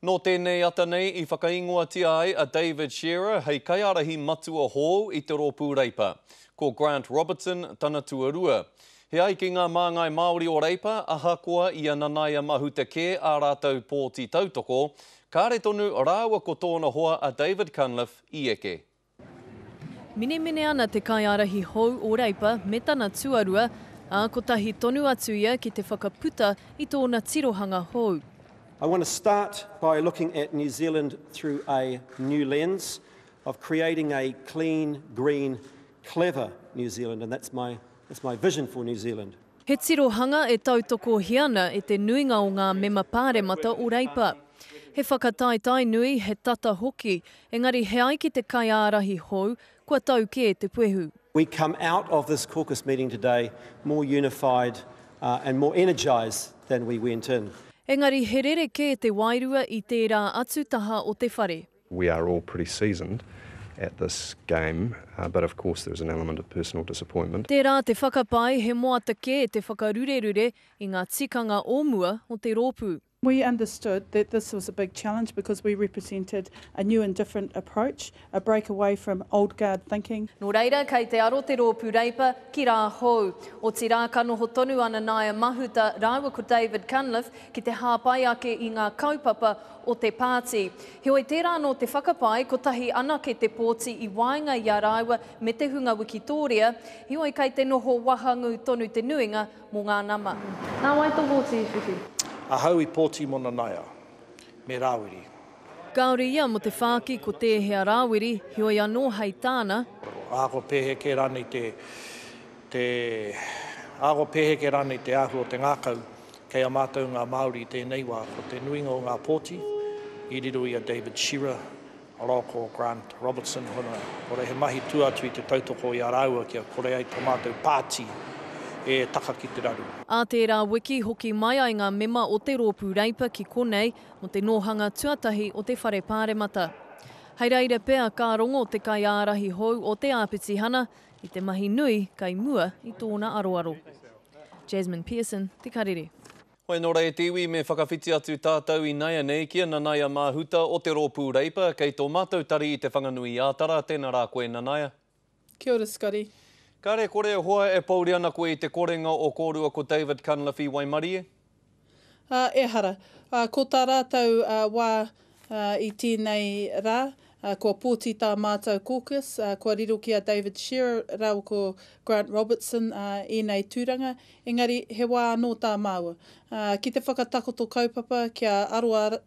No tēnei ata nei I whakaingoatia ai a David Shearer hei kaiarahi matua hou I te rōpū reipa, ko Grant Robertson tana tuarua. He ai ki ngā māngai Māori o reipa, ahakoa I a Nanaia Mahuta Care a rātou pōti tautoko, kāre tonu rāua ko tōna hoa a David Cunliffe I eke. Mine ana te kaiarahi hou o reipa me tana tuarua, a kotahi tonu atu ia ki te whakaputa I tōna tirohanga hou. I want to start by looking at New Zealand through a new lens of creating a clean, green, clever New Zealand, and that's my vision for New Zealand. He tirohanga e tautoko hiana e te nuinga o ngā mema pāremata o reipa. He whakataitai nui he tata hoki, engari he ai ki te kaiarahi hou, kua tauke te puehu. We come out of this caucus meeting today more unified and more energised than we went in. Engari he rereke te wairua I tērā atu taha o te whare. We are all pretty seasoned at this game, but of course there's an element of personal disappointment. Tērā te whakapai he moatake e te whakarurerure I ngā tikanga ōmua o te rōpū. We understood that this was a big challenge because we represented a new and different approach, a break away from old guard thinking. Nō reira, kei te aro te rōpū reipa, ki rā hou. O te rā kanoho tonu ana Nanaia Mahuta, rāua ko David Cunliffe, ki te hāpai ake I ngā kaupapa o te pāti. Heoi tērā no te whakapai, ko tahi anake te pōti I wainga I a rāua me te hunga Wikitoria, heoi kei te noho wahangu tonu te nuinga mō ngā nama. Nā wai tō pōti, Whiwhi. A hau I pōti mo Nanaia, me Rāwiri. Kaore ia mo te whāki ko te hea Rāwiri, heoi anō hei tāna. Āko pehe ke rani āko pehe ke rani te ahu o te ngākau, kei a mātou ngā Māori tēnei wā, ko te nuinga o ngā pōti, I riro I a David Shearer, Aroko Grant Robertson, hona, kore he mahi tuatu I te tautoko I a rāua kia kore ai tō mātou pāti, e taka ki te raru. A tērā wiki hoki mai ai ngā mema o te rōpū reipa ki konei mo te nōhanga tuatahi o te whare pāremata. Hei reira pēr ka rongo te kaiārahi hou o te āpiti hana I te mahi nui kai mua I tōna aroaro. Jasmine Pearson, Te Karere. Hoi nō rei tiwi me whakawhiti atu tātou I Naia nei kia Nanaia Mahuta o te rōpū reipa kei tō mātou tari I te whanganui ātara. Tēnā rā koe Nanaia. Kia ora, Scotty. Kare kore hoa e pauri ana koe I te korenga o kōrua ko David Cunliffe I Waimarie? E hara. Ko tā rātou wā I tēnei rā, kua pōti tā mātou caucus, kua riro ki a David Shearer, rau ko Grant Robertson I nei tūranga, engari he wā anō tā māua. Ki te whakatakoto kaupapa, kia aroa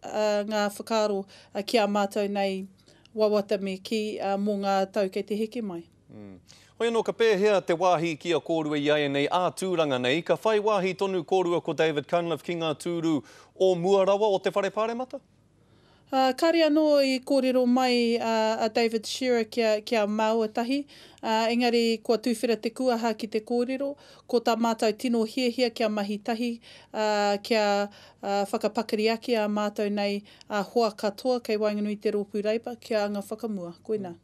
ngā whakaro kia mātou nei wawata me ki mō ngā tau kei te heke mai. Hoi anō ka pēhea te wāhi kia kōrua I ai nei ātūranga nei, ka whai wāhi tonu kōrua ko David Cunliffe ki ngā tūru o Muarawa o te whare pāremata? Kare anō I kōrero mai a David Shearer kia Māuatahi, engari kua tūwhera te kuaha ki te kōrero, ko tā mātou tino hiahia kia mahitahi, kia whakapakari ake a mātou nei hoa katoa kei Wainganui te rōpū reipa, kia anga whakamua. Koina.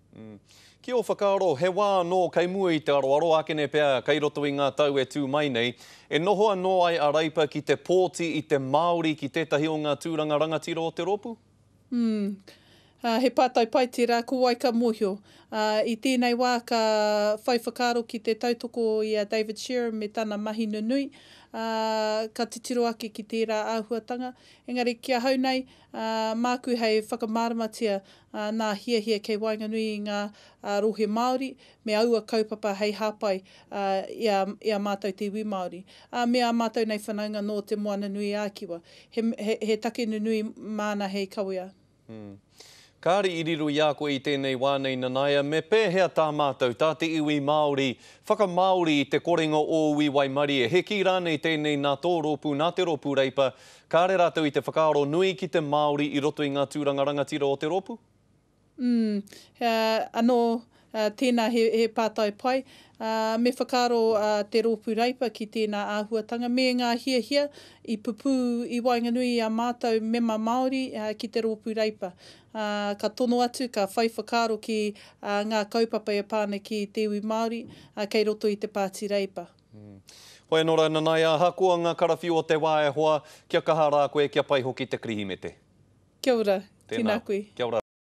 Ki o whakaaro, he wā anō kei mua I te aroaro, ākene pēr kei roto I ngā tau e tū mai nei, e noho anō ai a reipa ki te pōti I te Māori ki tētahi o ngā tūranga rangatira o te rōpū? He pātai pai te rā, ko Waika Mōhio. I tēnei wā ka whai whakaaro ki te tautoko I a David Shearer me tāna mahi nunui, ka titiro ake ki tērā āhuatanga. Engari kia hau nei, māku hei whakamāramatia nā hiahia kei Wainganui I ngā rohe Māori, me aua kaupapa hei hāpai I a mātou te iwi Māori. Me a mātou nei whanaunga no te moana nui ākiwa. He take nunui māna hei kawea. Kāri I riro I a koe I tēnei wānei Nanaia, me pēhea tā mātou, tā te iwi Māori, whakamāori I te korenga o ui Waimarie, he ki rānei tēnei nā tō rōpū, nā te rōpū reipa, kāre rātou I te whakaaro nui ki te Māori I roto I ngā tūranga rangatira o te rōpū? Anō, tēnā he pātai pai, me whakaaro te rōpū reipa ki tēnā āhuatanga, me ngā hiahia I pupu I Wainganui a mātou mema Māori ki te rōpū reipa. Ka tono atu, ka whai whakaaro ki ngā kaupapa e pāne ki te iwi Māori, kei roto I te pāti reipa. Hoi nora Nanaia, hakoa ngā karawhi o te wā e hoa, kia kaha rā koe kia pai hoki te krihimete. Kia ora, Tēnā. tīnā koe. Kia ora.